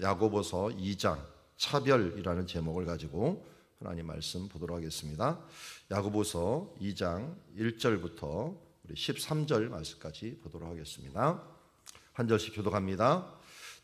야고보서 2장 차별이라는 제목을 가지고 하나님 말씀 보도록 하겠습니다. 야고보서 2장 1절부터 우리 13절 말씀까지 보도록 하겠습니다. 한 절씩 교독합니다.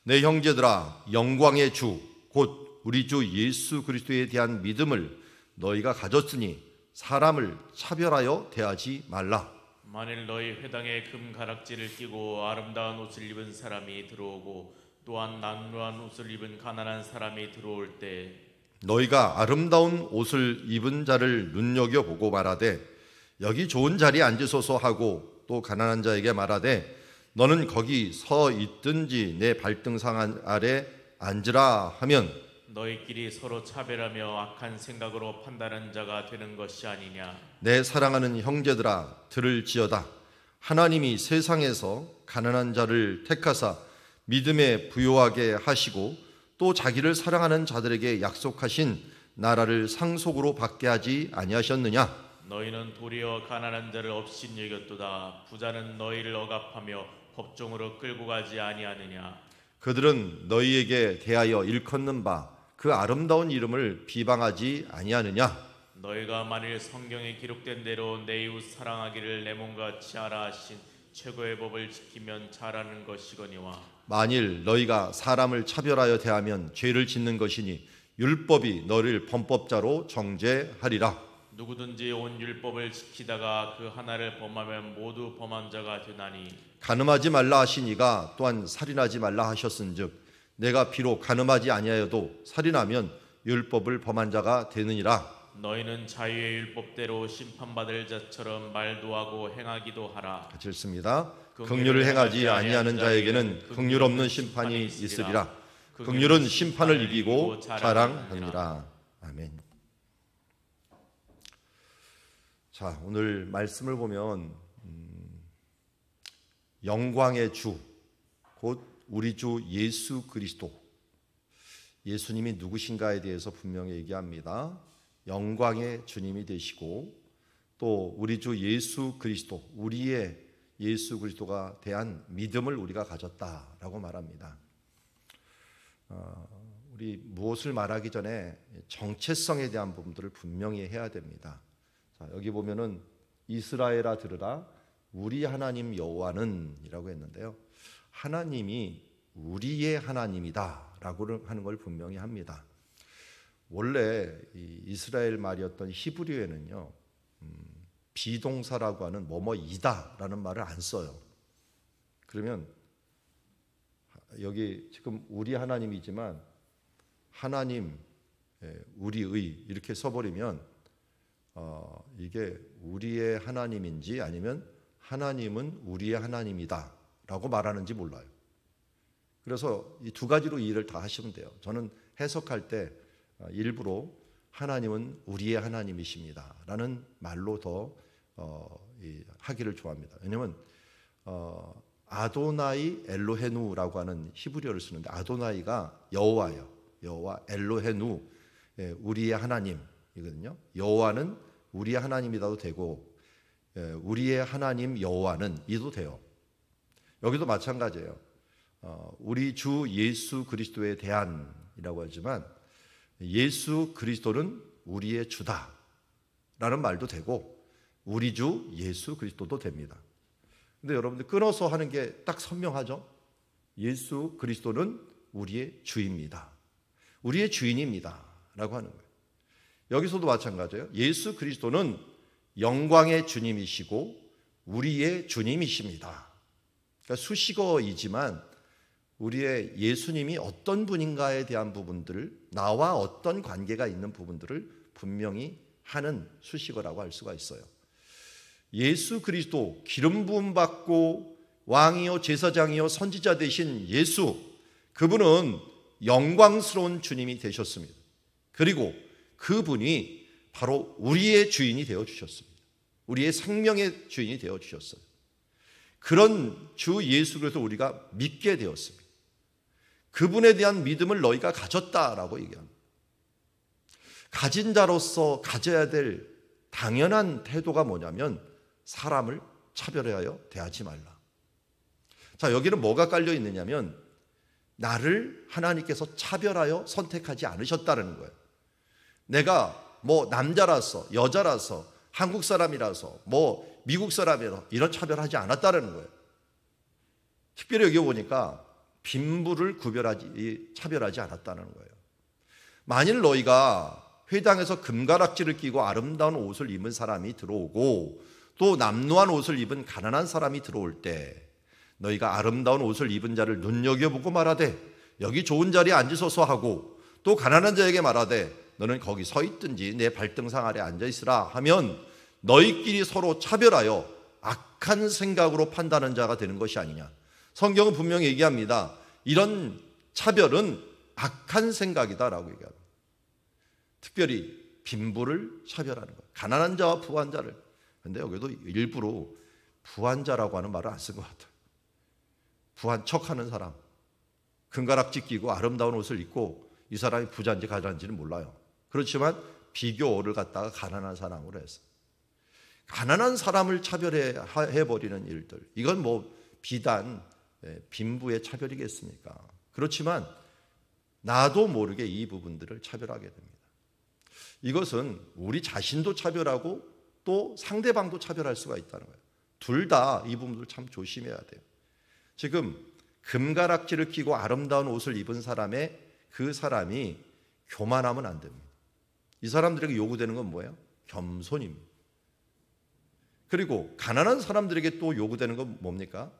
내 형제들아, 영광의 주 곧 우리 주 예수 그리스도에 대한 믿음을 너희가 가졌으니 사람을 차별하여 대하지 말라. 만일 너희 회당에 금 가락지를 끼고 아름다운 옷을 입은 사람이 들어오고 또한 난로한 옷을 입은 가난한 사람이 들어올 때 너희가 아름다운 옷을 입은 자를 눈여겨보고 말하되 여기 좋은 자리에 앉으소서 하고 또 가난한 자에게 말하되 너는 거기 서 있든지 내 발등상 아래 앉으라 하면 너희끼리 서로 차별하며 악한 생각으로 판단하는 자가 되는 것이 아니냐. 내 사랑하는 형제들아, 들을지어다. 하나님이 세상에서 가난한 자를 택하사 믿음에 부요하게 하시고 또 자기를 사랑하는 자들에게 약속하신 나라를 상속으로 받게 하지 아니하셨느냐. 너희는 도리어 가난한 자를 업신여겼도다. 부자는 너희를 억압하며 법정으로 끌고 가지 아니하느냐. 그들은 너희에게 대하여 일컫는 바 그 아름다운 이름을 비방하지 아니하느냐. 너희가 만일 성경에 기록된 대로 내 이웃 사랑하기를 내 몸같이 하라 하신 최고의 법을 지키면 잘하는 것이거니와 만일 너희가 사람을 차별하여 대하면 죄를 짓는 것이니 율법이 너를 범법자로 정죄하리라. 누구든지 온 율법을 지키다가 그 하나를 범하면 모두 범한 자가 되나니 간음하지 말라 하시니가 또한 살인하지 말라 하셨은즉 내가 비록 간음하지 아니하여도 살인하면 율법을 범한 자가 되느니라. 너희는 자유의 율법대로 심판받을 자처럼 말도 하고 행하기도 하라. 같이 읽습니다. 긍휼을 행하지 아니하는 자에게는 긍휼 없는 심판이 있으리라. 긍휼은 심판을 이기고 자랑하니라. 아멘. 자, 오늘 말씀을 보면 영광의 주 곧 우리 주 예수 그리스도, 예수님이 누구신가에 대해서 분명히 얘기합니다. 영광의 주님이 되시고 또 우리 주 예수 그리스도, 우리의 예수 그리스도가 대한 믿음을 우리가 가졌다라고 말합니다. 우리 무엇을 말하기 전에 정체성에 대한 부분들을 분명히 해야 됩니다. 자, 여기 보면은 이스라엘아 들으라 우리 하나님 여호와는 이라고 했는데요. 하나님이 우리의 하나님이다 라고 하는 걸 분명히 합니다. 원래 이 이스라엘 말이었던 히브리어에는요, 비동사라고 하는 뭐뭐이다 라는 말을 안 써요. 그러면 여기 지금 우리 하나님이지만 하나님, 우리의 이렇게 써버리면 이게 우리의 하나님인지 아니면 하나님은 우리의 하나님이다 라고 말하는지 몰라요. 그래서 이 두 가지로 이해를 다 하시면 돼요. 저는 해석할 때 일부러 하나님은 우리의 하나님이십니다 라는 말로 더 하기를 좋아합니다. 왜냐하면 아도나이 엘로헤누라고 하는 히브리어를 쓰는데 아도나이가 여호와예요. 여호와, 엘로헤누 우리의 하나님이거든요. 여호와는 우리의 하나님이라도 되고 우리의 하나님 여호와는 이도 돼요. 여기도 마찬가지예요. 우리 주 예수 그리스도에 대한이라고 하지만 예수 그리스도는 우리의 주다 라는 말도 되고 우리 주 예수 그리스도도 됩니다. 근데 여러분들 끊어서 하는 게 딱 선명하죠. 예수 그리스도는 우리의 주입니다. 우리의 주인입니다 라고 하는 거예요. 여기서도 마찬가지예요. 예수 그리스도는 영광의 주님이시고 우리의 주님이십니다. 그러니까 수식어이지만 우리의 예수님이 어떤 분인가에 대한 부분들을, 나와 어떤 관계가 있는 부분들을 분명히 하는 수식어라고 할 수가 있어요. 예수 그리스도, 기름 부음 받고 왕이요 제사장이요 선지자 되신 예수, 그분은 영광스러운 주님이 되셨습니다. 그리고 그분이 바로 우리의 주인이 되어주셨습니다. 우리의 생명의 주인이 되어주셨어요. 그런 주 예수 그리스도 우리가 믿게 되었습니다. 그분에 대한 믿음을 너희가 가졌다라고 얘기합니다. 가진 자로서 가져야 될 당연한 태도가 뭐냐면 사람을 차별하여 대하지 말라. 자, 여기는 뭐가 깔려 있느냐면 나를 하나님께서 차별하여 선택하지 않으셨다는 거예요. 내가 뭐 남자라서, 여자라서, 한국 사람이라서, 뭐 미국 사람이라서 이런 차별하지 않았다는 거예요. 특별히 여기 보니까 빈부를 차별하지 않았다는 거예요. 만일 너희가 회당에서 금가락지를 끼고 아름다운 옷을 입은 사람이 들어오고 또 남루한 옷을 입은 가난한 사람이 들어올 때 너희가 아름다운 옷을 입은 자를 눈여겨보고 말하되 여기 좋은 자리에 앉으소서 하고 또 가난한 자에게 말하되 너는 거기 서 있든지 내 발등상 아래 앉아 있으라 하면 너희끼리 서로 차별하여 악한 생각으로 판단하는 자가 되는 것이 아니냐. 성경은 분명히 얘기합니다. 이런 차별은 악한 생각이다라고 얘기합니다. 특별히 빈부를 차별하는 것, 가난한 자와 부한 자를. 그런데 여기도 일부러 부한 자라고 하는 말을 안 쓴 것 같아요. 부한 척하는 사람, 금가락지 끼고 아름다운 옷을 입고 이 사람이 부자인지 가난한지는 몰라요. 그렇지만 비교를 갖다가 가난한 사람으로 했어요. 가난한 사람을 차별해버리는 일들, 이건 뭐 비단 빈부의 차별이겠습니까? 그렇지만 나도 모르게 이 부분들을 차별하게 됩니다. 이것은 우리 자신도 차별하고 또 상대방도 차별할 수가 있다는 거예요. 둘 다 이 부분들 참 조심해야 돼요. 지금 금가락지를 끼고 아름다운 옷을 입은 그 사람이 교만하면 안 됩니다. 이 사람들에게 요구되는 건 뭐예요? 겸손입니다. 그리고 가난한 사람들에게 또 요구되는 건 뭡니까?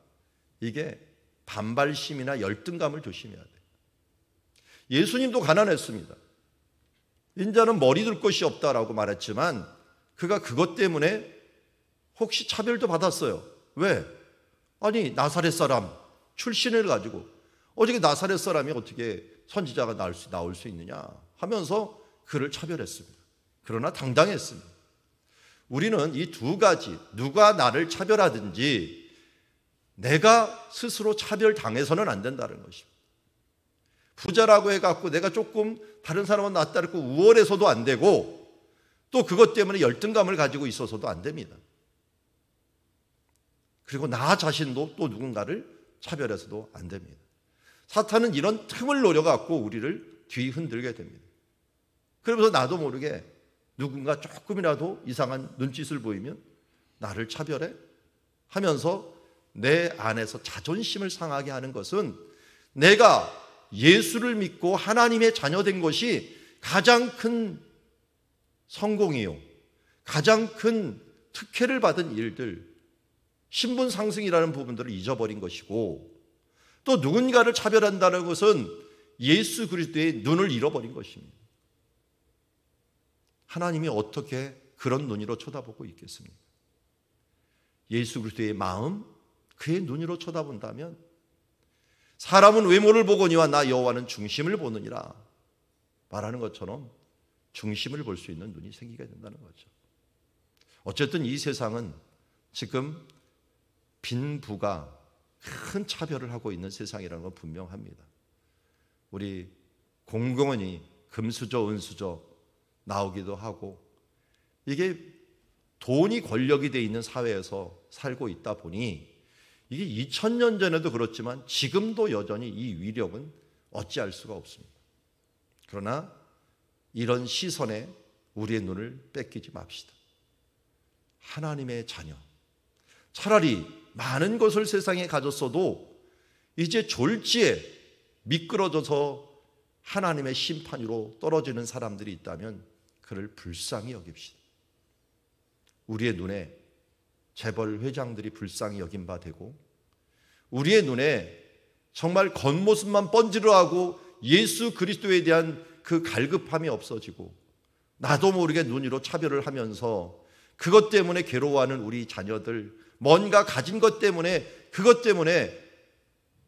이게 반발심이나 열등감을 조심해야 돼요. 예수님도 가난했습니다. 인자는 머리 둘 것이 없다라고 말했지만 그가 그것 때문에 혹시 차별도 받았어요. 왜? 아니 나사렛 사람 출신을 가지고 어떻게 나사렛 사람이 어떻게 선지자가 나올 수 있느냐 하면서 그를 차별했습니다. 그러나 당당했습니다. 우리는 이 두 가지, 누가 나를 차별하든지 내가 스스로 차별당해서는 안 된다는 것입니다. 부자라고 해갖고 내가 조금 다른 사람은 낫다고 우월해서도 안 되고 또 그것 때문에 열등감을 가지고 있어서도 안 됩니다. 그리고 나 자신도 또 누군가를 차별해서도 안 됩니다. 사탄은 이런 틈을 노려갖고 우리를 뒤흔들게 됩니다. 그러면서 나도 모르게 누군가 조금이라도 이상한 눈짓을 보이면 나를 차별해 하면서 내 안에서 자존심을 상하게 하는 것은 내가 예수를 믿고 하나님의 자녀된 것이 가장 큰 성공이요, 가장 큰 특혜를 받은 일들, 신분 상승이라는 부분들을 잊어버린 것이고 또 누군가를 차별한다는 것은 예수 그리스도의 눈을 잃어버린 것입니다. 하나님이 어떻게 그런 눈으로 쳐다보고 있겠습니까? 예수 그리스도의 마음, 그의 눈으로 쳐다본다면 사람은 외모를 보거니와 나 여호와는 중심을 보느니라 말하는 것처럼 중심을 볼 수 있는 눈이 생기게 된다는 거죠. 어쨌든 이 세상은 지금 빈부가 큰 차별을 하고 있는 세상이라는 건 분명합니다. 우리 공공연히 금수저, 은수저 나오기도 하고 이게 돈이 권력이 돼 있는 사회에서 살고 있다 보니 이게 2000년 전에도 그렇지만 지금도 여전히 이 위력은 어찌할 수가 없습니다. 그러나 이런 시선에 우리의 눈을 뺏기지 맙시다. 하나님의 자녀, 차라리 많은 것을 세상에 가졌어도 이제 졸지에 미끄러져서 하나님의 심판 위로 떨어지는 사람들이 있다면 그를 불쌍히 여깁시다. 우리의 눈에 재벌 회장들이 불쌍히 여긴 바 되고 우리의 눈에 정말 겉모습만 번지르하고 예수 그리스도에 대한 그 갈급함이 없어지고 나도 모르게 눈으로 차별을 하면서 그것 때문에 괴로워하는 우리 자녀들, 뭔가 가진 것 때문에 그것 때문에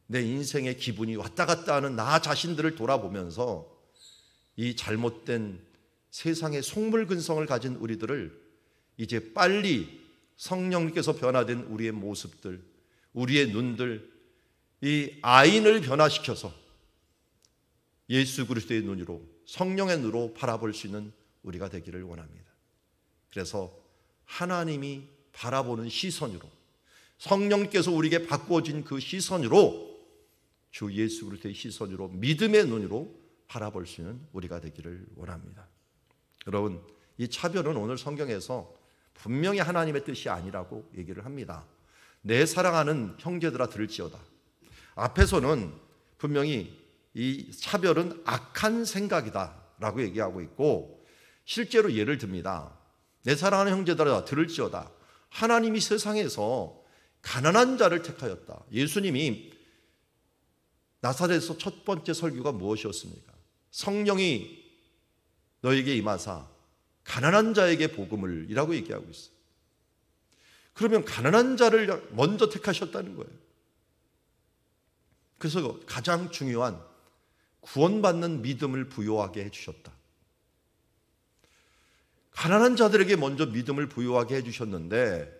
내 인생의 기분이 왔다 갔다 하는 나 자신들을 돌아보면서 이 잘못된 세상의 속물근성을 가진 우리들을 이제 빨리 성령님께서 변화된 우리의 모습들, 우리의 눈들, 이 아인을 변화시켜서 예수 그리스도의 눈으로, 성령의 눈으로 바라볼 수 있는 우리가 되기를 원합니다. 그래서 하나님이 바라보는 시선으로, 성령께서 우리에게 바꾸어진 그 시선으로 주 예수 그리스도의 시선으로 믿음의 눈으로 바라볼 수 있는 우리가 되기를 원합니다. 여러분, 이 차별은 오늘 성경에서 분명히 하나님의 뜻이 아니라고 얘기를 합니다. 내 사랑하는 형제들아 들을지어다. 앞에서는 분명히 이 차별은 악한 생각이다 라고 얘기하고 있고, 실제로 예를 듭니다. 내 사랑하는 형제들아 들을지어다. 하나님이 세상에서 가난한 자를 택하였다. 예수님이 나사렛에서 첫 번째 설교가 무엇이었습니까? 성령이 너에게 임하사 가난한 자에게 복음을 이라고 얘기하고 있어요. 그러면 가난한 자를 먼저 택하셨다는 거예요. 그래서 가장 중요한 구원받는 믿음을 부여하게 해주셨다. 가난한 자들에게 먼저 믿음을 부여하게 해주셨는데,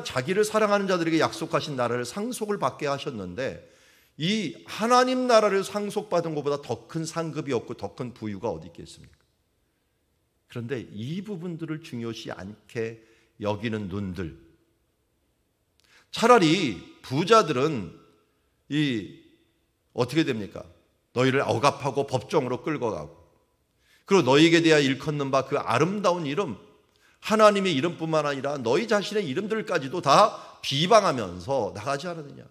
자기를 사랑하는 자들에게 약속하신 나라를 상속을 받게 하셨는데, 이 하나님 나라를 상속받은 것보다 더 큰 상급이 없고 더 큰 부유가 어디 있겠습니까? 그런데 이 부분들을 중요시 않게 여기는 눈들, 차라리 부자들은 어떻게 됩니까? 너희를 억압하고 법정으로 끌고 가고, 그리고 너희에게 대하여 일컫는 바 그 아름다운 이름, 하나님의 이름뿐만 아니라 너희 자신의 이름들까지도 다 비방하면서 나가지 않느냐.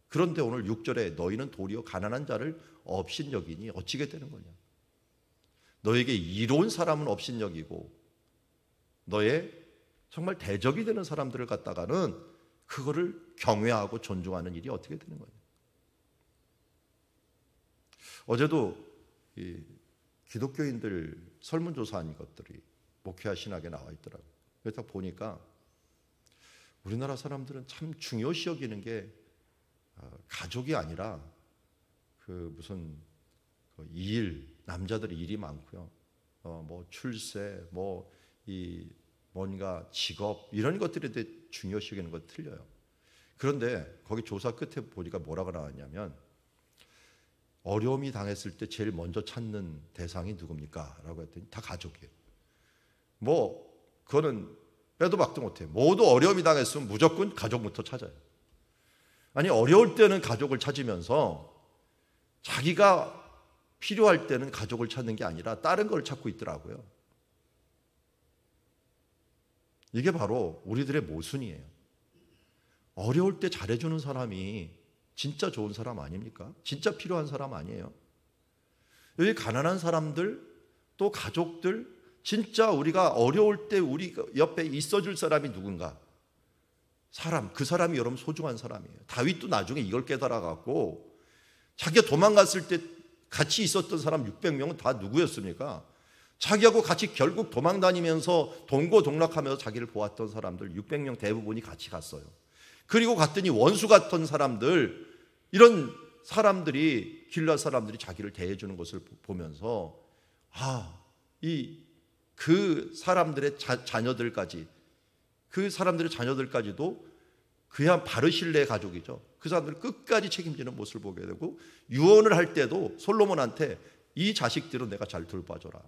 그런데 오늘 6절에 너희는 도리어 가난한 자를 업신여기니 어찌게 되는 거냐. 너에게 이로운 사람은 업신여기고 너의 정말 대적이 되는 사람들을 갖다가는 그거를 경외하고 존중하는 일이 어떻게 되는 거냐. 어제도 이 기독교인들 설문조사한 것들이 목회와 신학에 나와 있더라고요. 그래서 보니까 우리나라 사람들은 참 중요시 여기는 게 가족이 아니라 무슨 일, 남자들이 일이 많고요. 뭐 출세, 뭔가 직업 이런 것들에 대해 중요시 여기는 건 틀려요. 그런데 거기 조사 끝에 보니까 뭐라고 나왔냐면, 어려움이 당했을 때 제일 먼저 찾는 대상이 누굽니까? 라고 했더니 다 가족이에요. 그거는 빼도 박도 못해요. 모두 어려움이 당했으면 무조건 가족부터 찾아요. 아니, 어려울 때는 가족을 찾으면서 자기가 필요할 때는 가족을 찾는 게 아니라 다른 걸 찾고 있더라고요. 이게 바로 우리들의 모순이에요. 어려울 때 잘해주는 사람이 진짜 좋은 사람 아닙니까? 진짜 필요한 사람 아니에요? 여기 가난한 사람들, 또 가족들, 진짜 우리가 어려울 때 우리 옆에 있어줄 사람이 누군가? 그 사람이 여러분 소중한 사람이에요. 다윗도 나중에 이걸 깨달아갖고 자기가 도망갔을 때 같이 있었던 사람 600명은 다 누구였습니까? 자기하고 같이 결국 도망 다니면서 동고동락하면서 자기를 보았던 사람들 600명 대부분이 같이 갔어요. 그리고 갔더니 원수 같은 사람들, 이런 사람들이, 길앗 사람들이 자기를 대해주는 것을 보면서 그 사람들의 자녀들까지도 그야 바르실레의 가족이죠. 그 사람들을 끝까지 책임지는 모습을 보게 되고, 유언을 할 때도 솔로몬한테 이 자식들은 내가 잘 돌봐줘라.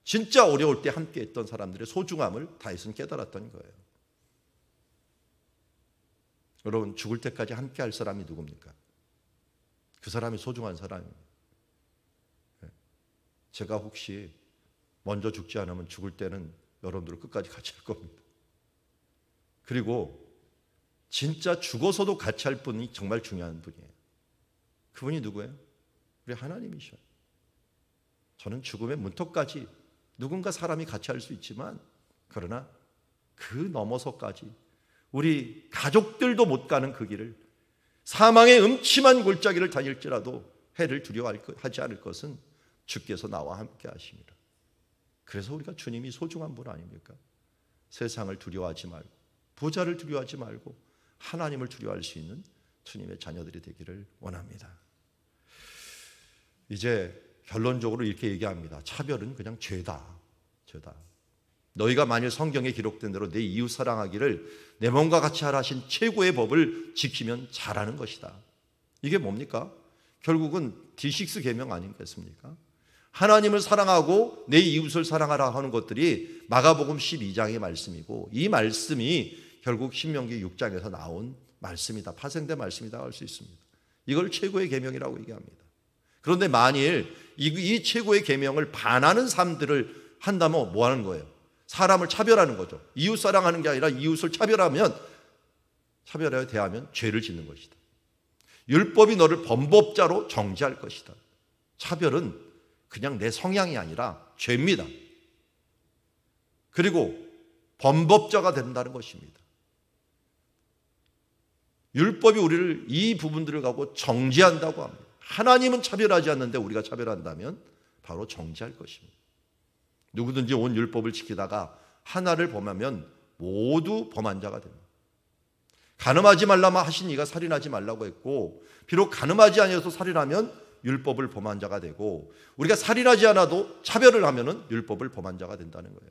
진짜 어려울 때 함께 했던 사람들의 소중함을 다윗은 깨달았던 거예요. 여러분, 죽을 때까지 함께 할 사람이 누굽니까? 그 사람이 소중한 사람입니다. 제가 혹시 먼저 죽지 않으면 죽을 때는 여러분들을 끝까지 같이 할 겁니다. 그리고 진짜 죽어서도 같이 할 분이 정말 중요한 분이에요. 그분이 누구예요? 우리 하나님이셔요. 저는 죽음의 문턱까지 누군가 사람이 같이 할 수 있지만, 그러나 그 넘어서까지 우리 가족들도 못 가는 그 길을, 사망의 음침한 골짜기를 다닐지라도 해를 두려워하지 않을 것은 주께서 나와 함께 하십니다. 그래서 우리가 주님이 소중한 분 아닙니까? 세상을 두려워하지 말고, 부자를 두려워하지 말고 하나님을 두려워할 수 있는 주님의 자녀들이 되기를 원합니다. 이제 결론적으로 이렇게 얘기합니다. 차별은 그냥 죄다. 너희가 만일 성경에 기록된 대로 내 이웃 사랑하기를 내 몸과 같이 하라 하신 최고의 법을 지키면 잘하는 것이다. 이게 뭡니까? 결국은 D6 계명 아니겠습니까? 하나님을 사랑하고 내 이웃을 사랑하라 하는 것들이 마가복음 12장의 말씀이고, 이 말씀이 결국 신명기 6장에서 나온 말씀이다, 파생된 말씀이다 할 수 있습니다. 이걸 최고의 계명이라고 얘기합니다. 그런데 만일 이 최고의 계명을 반하는 삶들을 한다면 뭐 하는 거예요? 사람을 차별하는 거죠. 이웃 사랑하는 게 아니라 이웃을 차별하여 대하면 죄를 짓는 것이다. 율법이 너를 범법자로 정죄할 것이다. 차별은 그냥 내 성향이 아니라 죄입니다. 그리고 범법자가 된다는 것입니다. 율법이 우리를 이 부분들을 갖고 정죄한다고 합니다. 하나님은 차별하지 않는데 우리가 차별한다면 바로 정죄할 것입니다. 누구든지 온 율법을 지키다가 하나를 범하면 모두 범한 자가 됩니다. 간음하지 말라마 하신 이가 살인하지 말라고 했고, 비록 간음하지 아니어서 살인하면 율법을 범한 자가 되고, 우리가 살인하지 않아도 차별을 하면은 율법을 범한 자가 된다는 거예요.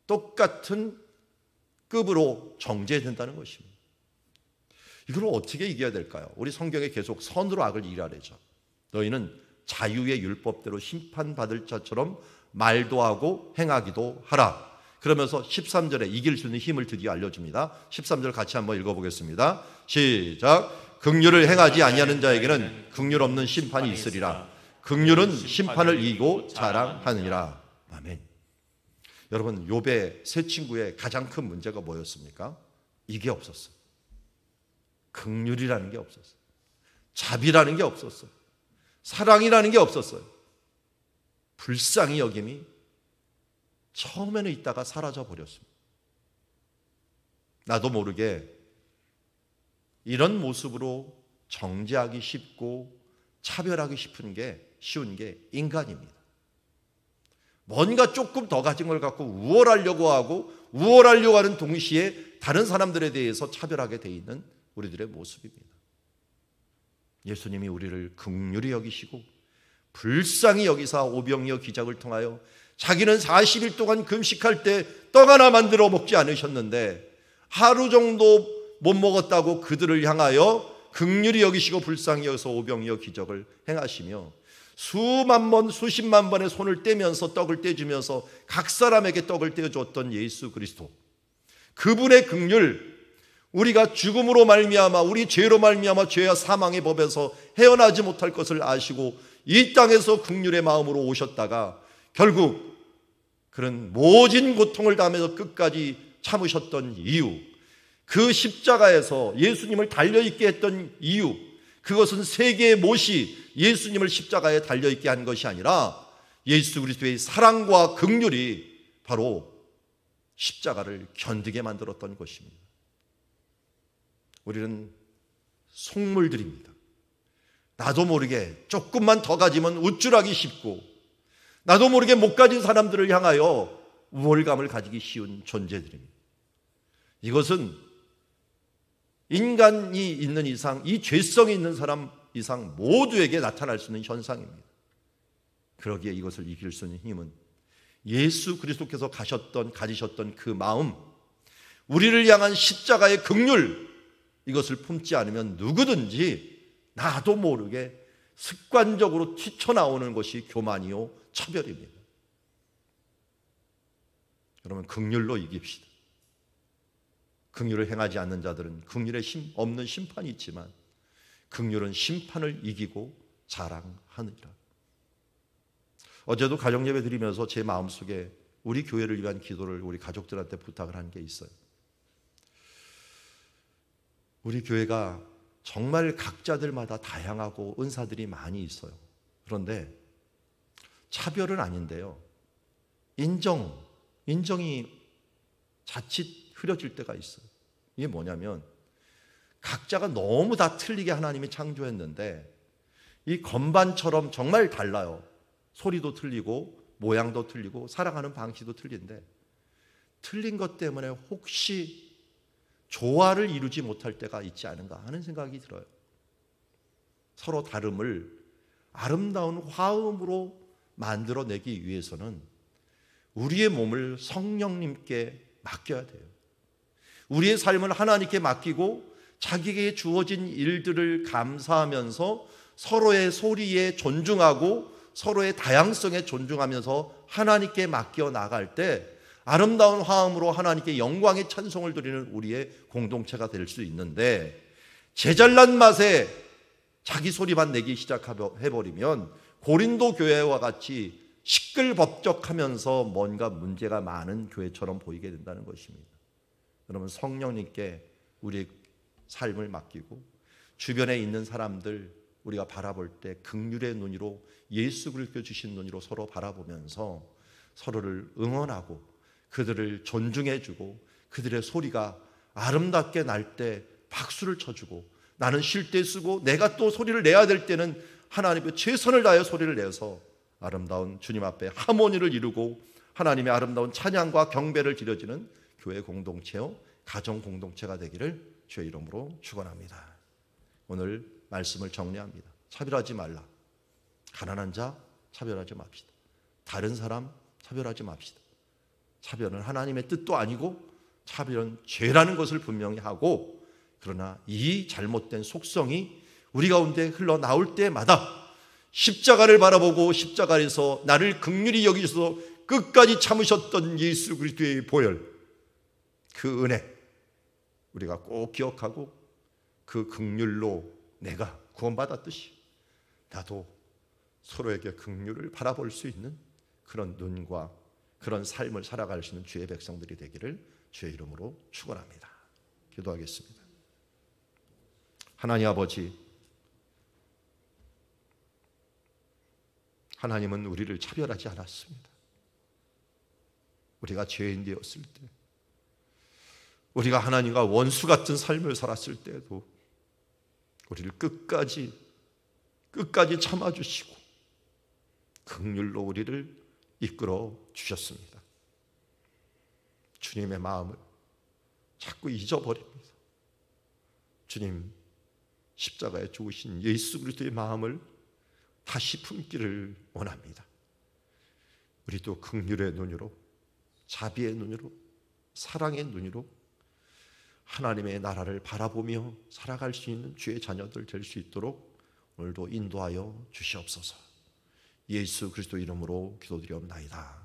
똑같은 급으로 정죄된다는 것입니다. 이걸 어떻게 이겨야 될까요? 우리 성경에 계속 선으로 악을 이기라래죠. 너희는 자유의 율법대로 심판받을 자처럼 말도 하고 행하기도 하라. 그러면서 13절에 이길 수 있는 힘을 드디어 알려줍니다. 13절 같이 한번 읽어보겠습니다. 시작. 긍휼을 행하지 아니하는 자에게는 긍휼 없는 심판이 있으리라. 긍휼은 심판을 이기고 자랑하느니라. 아멘. 여러분, 욥의 세 친구의 가장 큰 문제가 뭐였습니까? 이게 없었어요. 긍휼이라는 게 없었어요. 자비라는 게 없었어요. 사랑이라는 게 없었어요. 불쌍히 여김이 처음에는 있다가 사라져 버렸습니다. 나도 모르게 이런 모습으로 정죄하기 쉽고 차별하기 쉬운 게 인간입니다. 뭔가 조금 더 가진 걸 갖고 우월하려고 하는 동시에 다른 사람들에 대해서 차별하게 돼 있는 우리들의 모습입니다. 예수님이 우리를 긍휼히 여기시고 불쌍히 여기사 오병이어 기적을 통하여 자기는 40일 동안 금식할 때 떡 하나 만들어 먹지 않으셨는데 하루 정도 못 먹었다고 그들을 향하여 긍휼히 여기시고 불쌍히 여기서 오병이어 기적을 행하시며 수만 번 수십만 번의 손을 떼면서 떡을 떼주면서 각 사람에게 떡을 떼어주었던 예수 그리스도, 그분의 긍휼, 우리가 죽음으로 말미암아 우리 죄로 말미암아 죄와 사망의 법에서 헤어나지 못할 것을 아시고 이 땅에서 긍휼의 마음으로 오셨다가 결국 그런 모진 고통을 당하면서 끝까지 참으셨던 이유, 그 십자가에서 예수님을 달려있게 했던 이유, 그것은 세계의 못이 예수님을 십자가에 달려있게 한 것이 아니라 예수 그리스도의 사랑과 긍휼이 바로 십자가를 견디게 만들었던 것입니다. 우리는 속물들입니다. 나도 모르게 조금만 더 가지면 우쭐하기 쉽고, 나도 모르게 못 가진 사람들을 향하여 우월감을 가지기 쉬운 존재들입니다. 이것은 인간이 있는 이상, 이 죄성이 있는 사람 이상 모두에게 나타날 수 있는 현상입니다. 그러기에 이것을 이길 수 있는 힘은 예수 그리스도께서 가지셨던 그 마음, 우리를 향한 십자가의 긍휼, 이것을 품지 않으면 누구든지 나도 모르게 습관적으로 튀쳐나오는 것이 교만이요 차별입니다. 여러분, 긍휼로 이깁시다. 긍휼을 행하지 않는 자들은 긍휼에 없는 심판이 있지만 긍휼은 심판을 이기고 자랑하느니라. 어제도 가정예배 드리면서 제 마음속에 우리 교회를 위한 기도를 우리 가족들한테 부탁을 한 게 있어요. 우리 교회가 정말 각자들마다 다양하고 은사들이 많이 있어요. 그런데 차별은 아닌데요, 인정이 자칫 흐려질 때가 있어요. 이게 뭐냐면 각자가 너무 다 틀리게 하나님이 창조했는데 이 건반처럼 정말 달라요. 소리도 틀리고 모양도 틀리고 사랑하는 방식도 틀린데 틀린 것 때문에 혹시 조화를 이루지 못할 때가 있지 않은가 하는 생각이 들어요. 서로 다름을 아름다운 화음으로 만들어내기 위해서는 우리의 몸을 성령님께 맡겨야 돼요. 우리의 삶을 하나님께 맡기고 자기에게 주어진 일들을 감사하면서 서로의 소리에 존중하고 서로의 다양성에 존중하면서 하나님께 맡겨 나갈 때 아름다운 화음으로 하나님께 영광의 찬송을 드리는 우리의 공동체가 될 수 있는데, 제잘난 맛에 자기 소리만 내기 시작해버리면 고린도 교회와 같이 시끌벅적하면서 뭔가 문제가 많은 교회처럼 보이게 된다는 것입니다. 여러분, 성령님께 우리의 삶을 맡기고 주변에 있는 사람들 우리가 바라볼 때 긍휼의 눈으로, 예수 그리스도 주신 눈으로 서로 바라보면서 서로를 응원하고 그들을 존중해주고 그들의 소리가 아름답게 날 때 박수를 쳐주고, 나는 쉴 때 쓰고 내가 또 소리를 내야 될 때는 하나님의 최선을 다해 소리를 내서 아름다운 주님 앞에 하모니를 이루고 하나님의 아름다운 찬양과 경배를 드려지는 교회 공동체요, 가정 공동체가 되기를 주의 이름으로 축원합니다. 오늘 말씀을 정리합니다. 차별하지 말라. 가난한 자 차별하지 맙시다. 다른 사람 차별하지 맙시다. 차별은 하나님의 뜻도 아니고 차별은 죄라는 것을 분명히 하고, 그러나 이 잘못된 속성이 우리 가운데 흘러나올 때마다 십자가를 바라보고 십자가에서 나를 긍휼히 여기셔서 끝까지 참으셨던 예수 그리스도의 보혈, 그 은혜 우리가 꼭 기억하고 그 긍휼로 내가 구원받았듯이 나도 서로에게 긍휼을 바라볼 수 있는 그런 눈과 그런 삶을 살아갈 수 있는 주의 백성들이 되기를 주의 이름으로 축원합니다. 기도하겠습니다. 하나님 아버지, 하나님은 우리를 차별하지 않았습니다. 우리가 죄인 되었을 때, 우리가 하나님과 원수 같은 삶을 살았을 때에도 우리를 끝까지 참아주시고 긍휼로 우리를 이끌어 주셨습니다. 주님의 마음을 자꾸 잊어버립니다. 주님 십자가에 죽으신 예수 그리스도의 마음을 다시 품기를 원합니다. 우리도 긍휼의 눈으로, 자비의 눈으로, 사랑의 눈으로 하나님의 나라를 바라보며 살아갈 수 있는 주의 자녀들 될 수 있도록 오늘도 인도하여 주시옵소서. 예수 그리스도 이름으로 기도드리옵나이다.